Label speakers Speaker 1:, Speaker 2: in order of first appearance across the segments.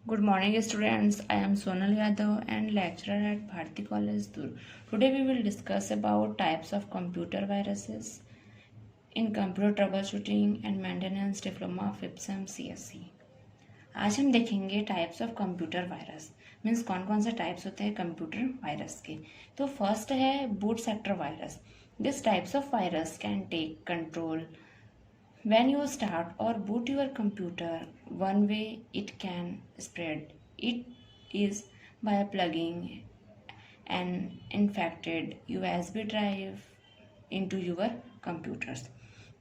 Speaker 1: Good morning, students. I am Sonal Yadav and lecturer at Bharati College, Dur. Today we will discuss about types of computer viruses in computer troubleshooting and maintenance diploma FIPSM CSC. आज हम देखेंगे types of computer virus means कौन कौन से types होते हैं computer virus के। तो फर्स्ट है boot sector virus. This types of virus can take control when you start or boot your computer. One way it can spread it is by plugging an infected USB drive into your computers.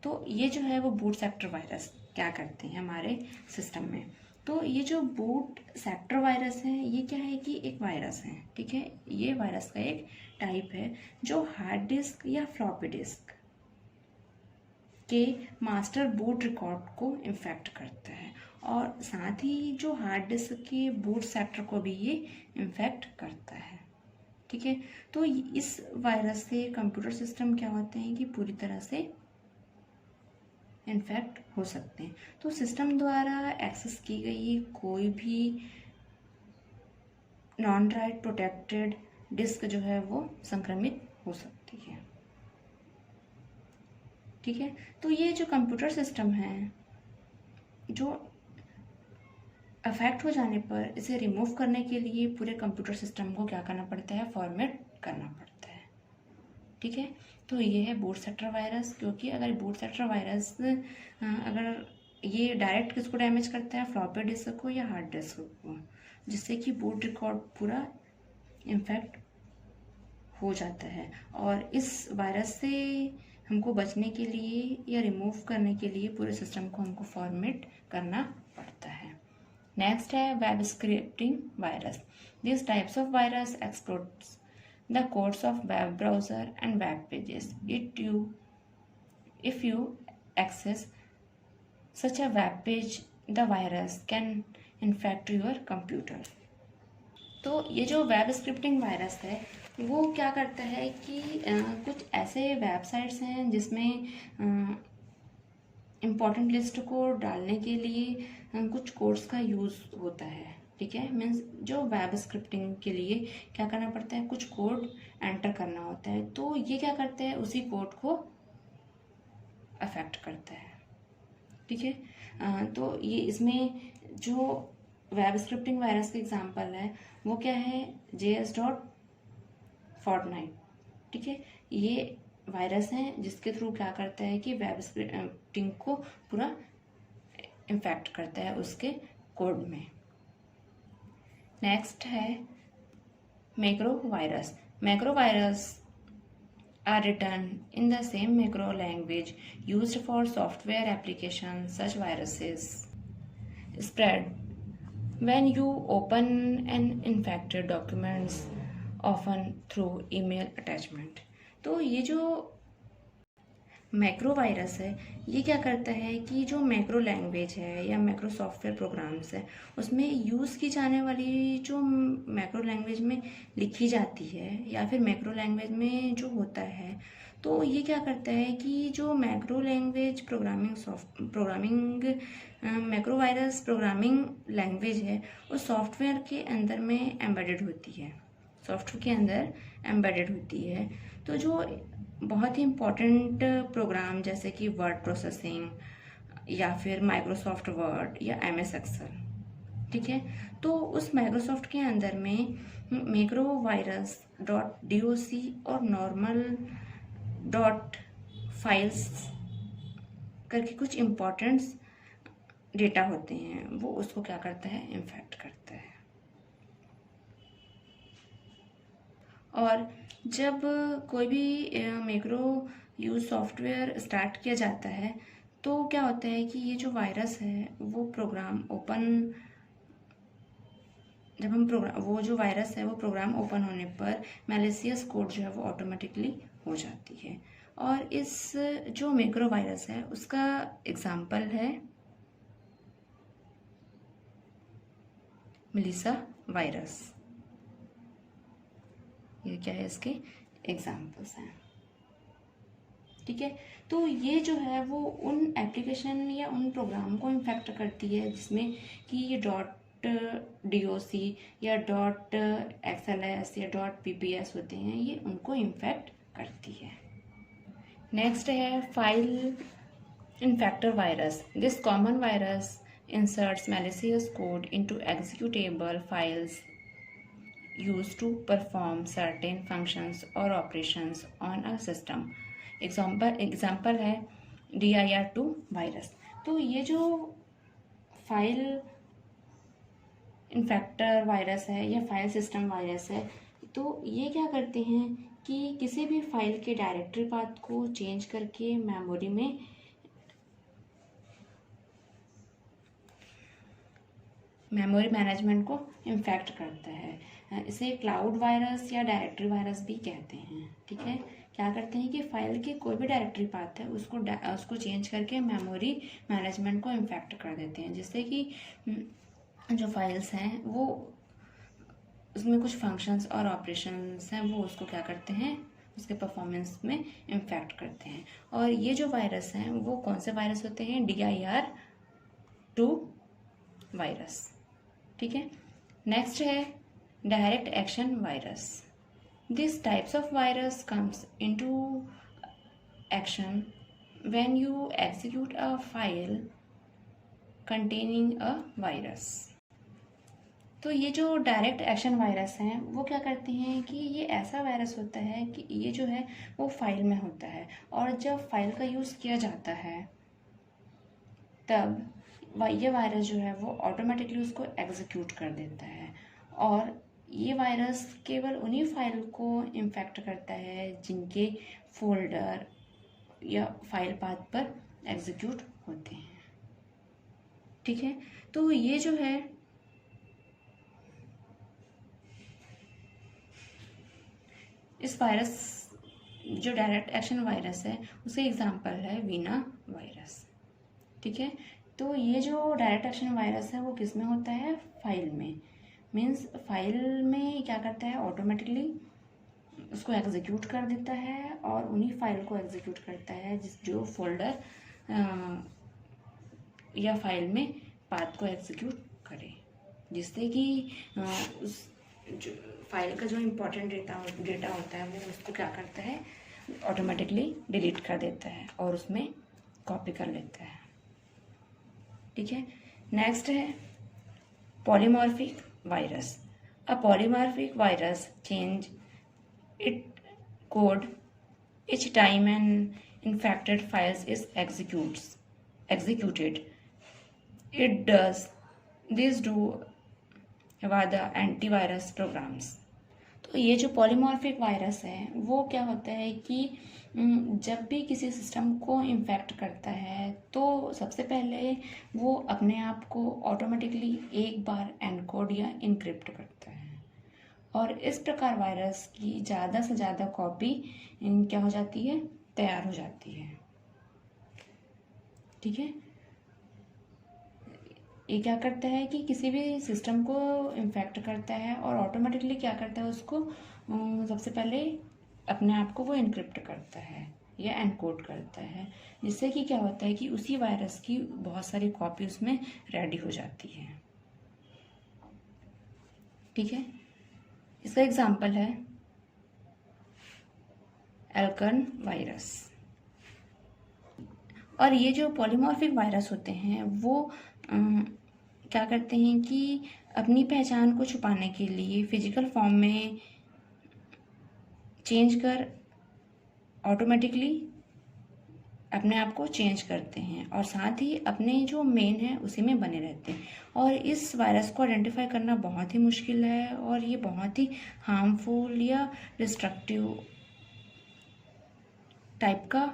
Speaker 1: तो ये जो है वो boot sector virus क्या करते हैं हमारे system में। तो ये जो बूट सेक्टर वायरस है ये क्या है कि एक वायरस है, ठीक है। ये वायरस का एक टाइप है जो हार्ड डिस्क या फ्लॉपी डिस्क के मास्टर बूट रिकॉर्ड को इन्फेक्ट करता है और साथ ही जो हार्ड डिस्क के बूट सेक्टर को भी ये इन्फेक्ट करता है, ठीक है। तो इस वायरस से कंप्यूटर सिस्टम क्या होते हैं कि पूरी तरह से इन्फेक्ट हो सकते हैं। तो सिस्टम द्वारा एक्सेस की गई कोई भी नॉन राइट प्रोटेक्टेड डिस्क जो है वो संक्रमित हो सकती है, ठीक है। तो ये जो कंप्यूटर सिस्टम है जो अफेक्ट हो जाने पर इसे रिमूव करने के लिए पूरे कंप्यूटर सिस्टम को क्या करना पड़ता है, फॉर्मेट करना पड़ता है, ठीक है। तो ये है बूट सेक्टर वायरस। क्योंकि अगर बूट सेक्टर वायरस अगर ये डायरेक्ट किसको डैमेज करता है, फ्लॉपी डिस्क को या हार्ड डिस्क को, जिससे कि बूट रिकॉर्ड पूरा इन्फेक्ट हो जाता है। और इस वायरस से हमको बचने के लिए या रिमूव करने के लिए पूरे सिस्टम को हमको फॉर्मेट करना पड़ता है। नेक्स्ट है web scripting virus. This types of virus exploits the codes of web browser and web pages. If you access such a web page the virus can infect your computer. तो ये जो web scripting virus है वो क्या करता है कि कुछ ऐसे वेबसाइट्स हैं जिसमें इम्पॉर्टेंट लिस्ट को डालने के लिए कुछ कोड्स का यूज़ होता है, ठीक है। मीन्स जो वेब स्क्रिप्टिंग के लिए क्या करना पड़ता है, कुछ कोड एंटर करना होता है। तो ये क्या करता है, उसी कोड को अफेक्ट करता है, ठीक है। तो ये इसमें जो वेब स्क्रिप्टिंग वायरस का एग्जांपल है वो क्या है, JS.Fortnite, ठीक है। ये वायरस है जिसके थ्रू क्या करता है कि वेब स्क्रिप्टिंग को पूरा इन्फेक्ट करता है उसके कोड में। नेक्स्ट है macro virus. Macro virus are written in the same macro language used for software applications. Such viruses spread when you open an infected documents, often through email attachment. तो ये जो macro virus है ये क्या करता है कि जो मैक्रो लैंग्वेज है या मैक्रो सॉफ्टवेयर प्रोग्राम्स है उसमें यूज़ की जाने वाली जो मैक्रो लैंग्वेज में लिखी जाती है या फिर मैक्रो लैंग्वेज में जो होता है, तो ये क्या करता है कि जो macro language programming macro virus programming language है उस सॉफ्टवेयर के अंदर में एम्बेडेड होती है, सॉफ्टवेयर के अंदर एम्बेडेड होती है। तो जो बहुत ही इम्पोर्टेंट प्रोग्राम जैसे कि वर्ड प्रोसेसिंग या फिर माइक्रोसॉफ्ट वर्ड या MS एक्सेल, ठीक है। तो उस माइक्रोसॉफ्ट के अंदर में मैक्रो वायरस .doc और नॉर्मल .files करके कुछ इम्पोर्टेंट्स डेटा होते हैं, वो उसको क्या करता है, इन्फेक्ट करता है। और जब कोई भी मैक्रो यूज सॉफ्टवेयर स्टार्ट किया जाता है तो क्या होता है कि ये जो वायरस है वो प्रोग्राम ओपन जब हम प्रोग्राम वो जो वायरस है वो प्रोग्राम ओपन होने पर मैलिशियस कोड जो है वो ऑटोमेटिकली हो जाती है। और इस जो मैक्रो वायरस है उसका एग्जाम्पल है मेलिसा वायरस। ये क्या है, इसके एग्जाम्पल्स हैं, ठीक है। तो ये जो है वो उन एप्लीकेशन या उन प्रोग्राम को इन्फेक्ट करती है जिसमें कि ये .doc या .xls या .pps होते हैं, ये उनको इन्फेक्ट करती है। नेक्स्ट है file infector virus. This common virus inserts malicious code into executable files used to perform certain functions or operations on a system। Example है dir2 वायरस। तो ये जो फाइल इन्फेक्टर वायरस है या फाइल सिस्टम वायरस है, तो ये क्या करते हैं कि किसी भी फाइल के डायरेक्टरी पाथ को चेंज करके मेमोरी में मेमोरी मैनेजमेंट को इन्फेक्ट करता है। इसे क्लाउड वायरस या डायरेक्टरी वायरस भी कहते हैं। ठीक है, क्या करते हैं कि फाइल के कोई भी डायरेक्टरी पाथ है उसको चेंज करके मेमोरी मैनेजमेंट को इन्फेक्ट कर देते हैं, जिससे कि जो फाइल्स हैं वो उसमें कुछ फंक्शंस और ऑपरेशंस हैं वो उसको क्या करते हैं, उसके परफॉर्मेंस में इन्फेक्ट करते हैं। और ये जो वायरस हैं वो कौन से वायरस होते हैं, dir2 वायरस। ठीक है, नेक्स्ट है direct action virus. This types of virus comes into action when you execute a file containing a virus. तो ये जो डायरेक्ट एक्शन वायरस हैं वो क्या करते हैं कि ये ऐसा वायरस होता है कि ये जो है वो फाइल में होता है, और जब फाइल का यूज़ किया जाता है तब ये वायरस जो है वो ऑटोमेटिकली उसको एग्जीक्यूट कर देता है। और ये वायरस केवल उन्हीं फाइल को इन्फेक्ट करता है जिनके फोल्डर या फाइल पाथ पर एग्जीक्यूट होते हैं। ठीक है, तो ये जो है इस वायरस जो डायरेक्ट एक्शन वायरस है उसके एग्जांपल है वीना वायरस। ठीक है, तो ये जो डायरेक्ट एक्शन वायरस है वो किस में होता है, फाइल में। मीन्स फाइल में क्या करता है, ऑटोमेटिकली उसको एग्जीक्यूट कर देता है और उन्हीं फाइल को एग्जीक्यूट करता है जो फोल्डर या फाइल में पाथ को एग्जीक्यूट करे, जिससे कि उस जो फाइल का जो इम्पोर्टेंट डेटा होता है वो उसको क्या करता है, ऑटोमेटिकली डिलीट कर देता है और उसमें कॉपी कर लेता है। ठीक है, नेक्स्ट है polymorphic virus. A polymorphic virus change it code each time an infected file is executed. It does this do via the antivirus programs। तो ये जो पॉलीमॉर्फिक वायरस है वो क्या होता है कि जब भी किसी सिस्टम को इन्फेक्ट करता है तो सबसे पहले वो अपने आप को ऑटोमेटिकली एक बार एनकोड या इनक्रिप्ट करता है, और इस प्रकार वायरस की ज़्यादा से ज़्यादा कॉपी क्या हो जाती है, तैयार हो जाती है। ठीक है, ये क्या करता है कि किसी भी सिस्टम को इन्फेक्ट करता है और ऑटोमेटिकली क्या करता है, उसको सबसे पहले अपने आप को वो इनक्रिप्ट करता है या एनकोड करता है, जिससे कि क्या होता है कि उसी वायरस की बहुत सारी कॉपी उसमें रेडी हो जाती है। ठीक है, इसका एग्जाम्पल है एल्कर्न वायरस। और ये जो पॉलीमॉर्फिक वायरस होते हैं वो क्या करते हैं कि अपनी पहचान को छुपाने के लिए फिजिकल फॉर्म में चेंज कर ऑटोमेटिकली अपने आप को चेंज करते हैं, और साथ ही अपने जो मेन है उसी में बने रहते हैं। और इस वायरस को आइडेंटिफाई करना बहुत ही मुश्किल है और ये बहुत ही हार्मफुल या डिस्ट्रक्टिव टाइप का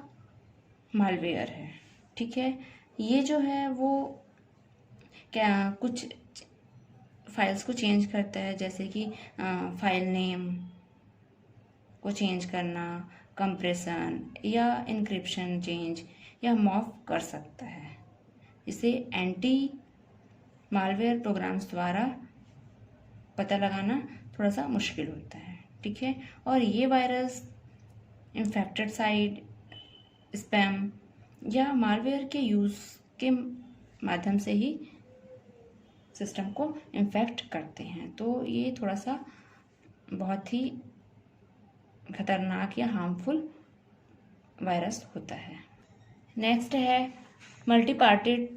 Speaker 1: मालवेयर है। ठीक है, ये जो है वो क्या कुछ फाइल्स को चेंज करता है, जैसे कि फाइल नेम को चेंज करना, कंप्रेशन या इंक्रिप्शन चेंज या मॉफ कर सकता है। इसे एंटी मालवेयर प्रोग्राम्स द्वारा पता लगाना थोड़ा सा मुश्किल होता है। ठीक है, और ये वायरस इन्फेक्टेड साइट, स्पैम या मालवेयर के यूज़ के माध्यम से ही सिस्टम को इन्फेक्ट करते हैं। तो ये थोड़ा सा बहुत ही खतरनाक या हार्मफुल वायरस होता है। नेक्स्ट है multipartite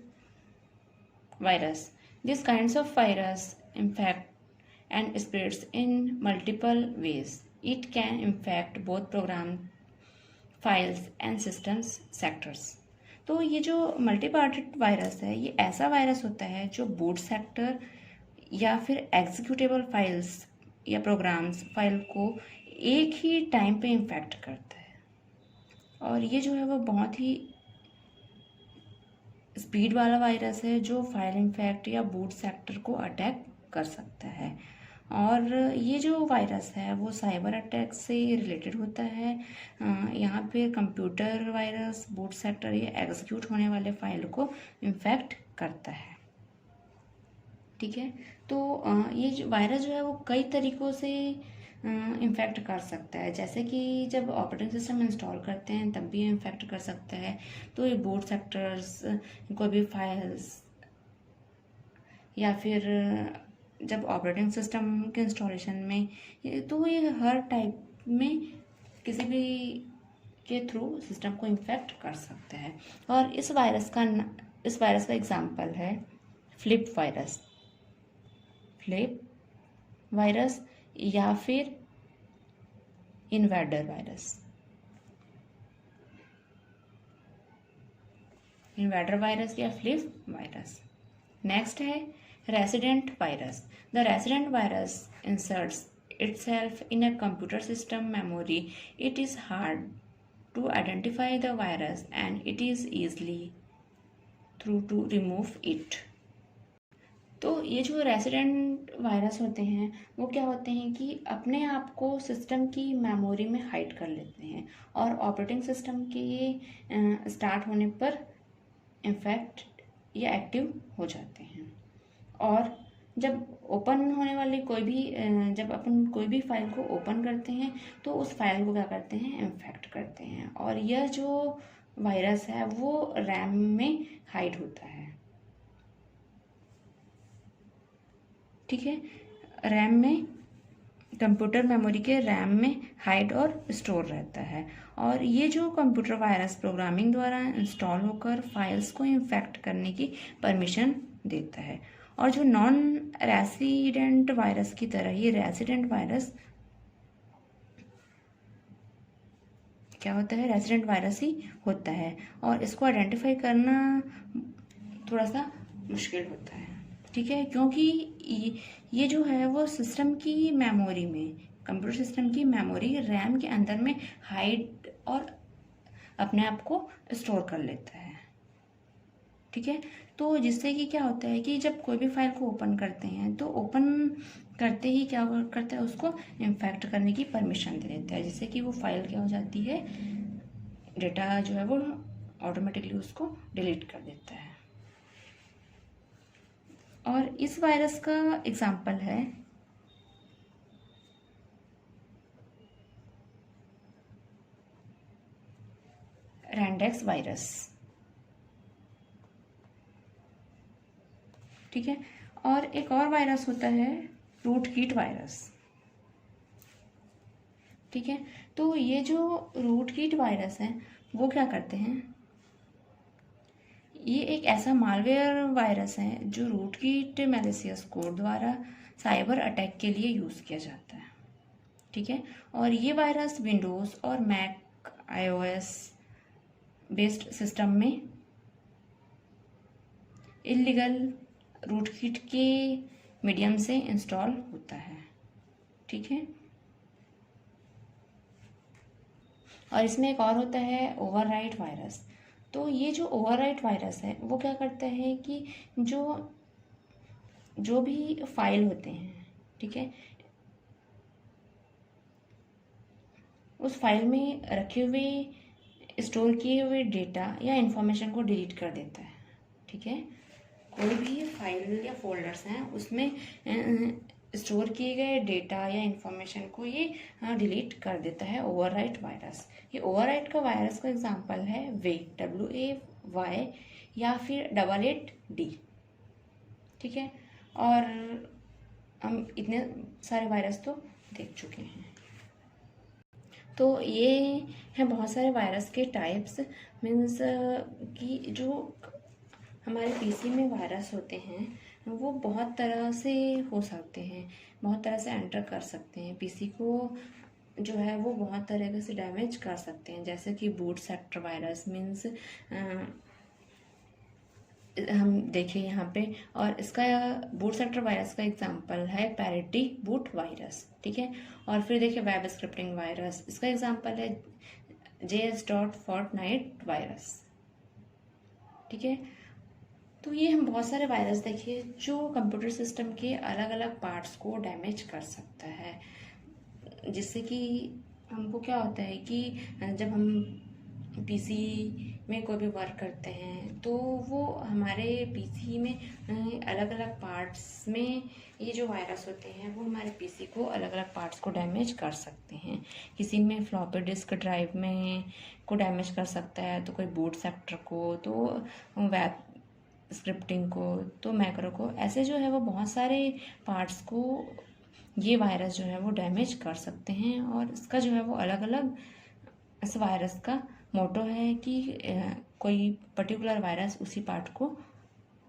Speaker 1: virus. This kinds of virus infect and spreads in multiple ways. It can infect both program files and systems sectors. तो ये जो मल्टीपार्टेड वायरस है, ये ऐसा वायरस होता है जो बूट सेक्टर या फिर एग्जीक्यूटेबल फाइल्स या प्रोग्राम्स फाइल को एक ही टाइम पे इन्फेक्ट करता है। और ये जो है वो बहुत ही स्पीड वाला वायरस है जो फाइल इन्फेक्ट या बूट सेक्टर को अटैक कर सकता है। और ये जो वायरस है वो साइबर अटैक से रिलेटेड होता है। यहाँ पे कंप्यूटर वायरस बूट सेक्टर या एग्जीक्यूट होने वाले फाइल को इन्फेक्ट करता है। ठीक है, तो ये जो वायरस जो है वो कई तरीक़ों से इन्फेक्ट कर सकता है। जैसे कि जब ऑपरेटिंग सिस्टम इंस्टॉल करते हैं तब भी इन्फेक्ट कर सकता है। तो ये बूट सेक्टर्स, कोई भी फाइल्स, या फिर जब ऑपरेटिंग सिस्टम के इंस्टॉलेशन में, तो ये हर टाइप में किसी भी के थ्रू सिस्टम को इन्फेक्ट कर सकता है। और इस वायरस का एग्जांपल है फ्लिप वायरस या फिर इन्वेडर वायरस या फ्लिप वायरस। नेक्स्ट है resident virus. The resident virus inserts itself in a computer system memory. It is hard to identify the virus and it is easily to remove it. तो ये जो resident virus होते हैं वो क्या होते हैं कि अपने आप को सिस्टम की मेमोरी में हाइड कर लेते हैं और ऑपरेटिंग सिस्टम के स्टार्ट होने पर इन्फेक्ट या एक्टिव हो जाते हैं। और जब ओपन होने वाली जब अपन कोई भी फाइल को ओपन करते हैं तो उस फाइल को क्या करते हैं, इन्फेक्ट करते हैं। और यह जो वायरस है वो रैम में हाइड होता है। ठीक है, रैम में, कंप्यूटर मेमोरी के रैम में हाइड और स्टोर रहता है। और ये जो कंप्यूटर वायरस प्रोग्रामिंग द्वारा इंस्टॉल होकर फाइल्स को इन्फेक्ट करने की परमिशन देता है। और जो नॉन रेसिडेंट वायरस की तरह ये रेसिडेंट वायरस क्या होता है, रेसिडेंट वायरस ही होता है और इसको आइडेंटिफाई करना थोड़ा सा मुश्किल होता है। ठीक है, क्योंकि ये जो है वो सिस्टम की मेमोरी में, कंप्यूटर सिस्टम की मेमोरी रैम के अंदर में हाइड और अपने आप को स्टोर कर लेता है। ठीक है, तो जिससे कि क्या होता है कि जब कोई भी फाइल को ओपन करते हैं तो ओपन करते ही क्या करता है, उसको इन्फेक्ट करने की परमिशन दे देता है, जिससे कि वो फाइल क्या हो जाती है, डेटा जो है वो ऑटोमेटिकली उसको डिलीट कर देता है। और इस वायरस का एग्जाम्पल है रैंडेक्स वायरस। ठीक है, और एक और वायरस होता है रूटकीट वायरस। ठीक है, तो ये जो रूटकीट वायरस है वो क्या करते हैं, ये एक ऐसा मालवेयर वायरस है जो रूटकीट मैलिशियस कोड द्वारा साइबर अटैक के लिए यूज़ किया जाता है। ठीक है, और ये वायरस विंडोज़ और मैक iOS बेस्ड सिस्टम में इलीगल रूटकीट के मीडियम से इंस्टॉल होता है। ठीक है, और इसमें एक और होता है ओवरराइट वायरस। तो ये जो ओवरराइट वायरस है वो क्या करता है कि जो भी फाइल होते हैं, ठीक है, उस फाइल में रखे हुए स्टोर किए हुए डेटा या इंफॉर्मेशन को डिलीट कर देता है। ठीक है, कोई भी फाइल या फोल्डर्स हैं उसमें स्टोर किए गए डेटा या इंफॉर्मेशन को ये डिलीट कर देता है ओवरराइट वायरस। ये ओवरराइट का वायरस का एग्जांपल है WAY या फिर 88D। ठीक है, और हम इतने सारे वायरस तो देख चुके हैं। तो ये हैं बहुत सारे वायरस के टाइप्स। मीन्स कि जो हमारे पीसी में वायरस होते हैं वो बहुत तरह से हो सकते हैं, बहुत तरह से एंटर कर सकते हैं पीसी को, जो है वो बहुत तरह से डैमेज कर सकते हैं। जैसे कि बूट सेक्टर वायरस, मीन्स हम देखें यहाँ पे, और इसका बूट सेक्टर वायरस का एग्जांपल है पैरिटी बूट वायरस, ठीक है। और फिर देखिए वेब स्क्रिप्टिंग वायरस, इसका एग्जांपल है JS.Fortnite वायरस, ठीक है। तो ये हम बहुत सारे वायरस देखिए जो कंप्यूटर सिस्टम के अलग अलग पार्ट्स को डैमेज कर सकता है, जिससे कि हमको क्या होता है कि जब हम पीसी में कोई भी वर्क करते हैं तो वो हमारे पीसी में अलग अलग पार्ट्स में ये जो वायरस होते हैं वो हमारे पीसी को अलग अलग पार्ट्स को डैमेज कर सकते हैं। किसी में फ्लॉपी डिस्क ड्राइव में को डैमेज कर सकता है, तो कोई बूट सेक्टर को, तो वेब स्क्रिप्टिंग को, तो मैक्रो को, ऐसे जो है वो बहुत सारे पार्ट्स को ये वायरस जो है वो डैमेज कर सकते हैं। और इसका जो है वो अलग अलग इस वायरस का मोटो है कि कोई पर्टिकुलर वायरस उसी पार्ट को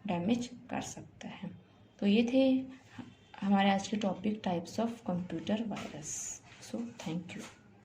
Speaker 1: डैमेज कर सकता है। तो ये थे हमारे आज के topic types of computer virus. So thank you.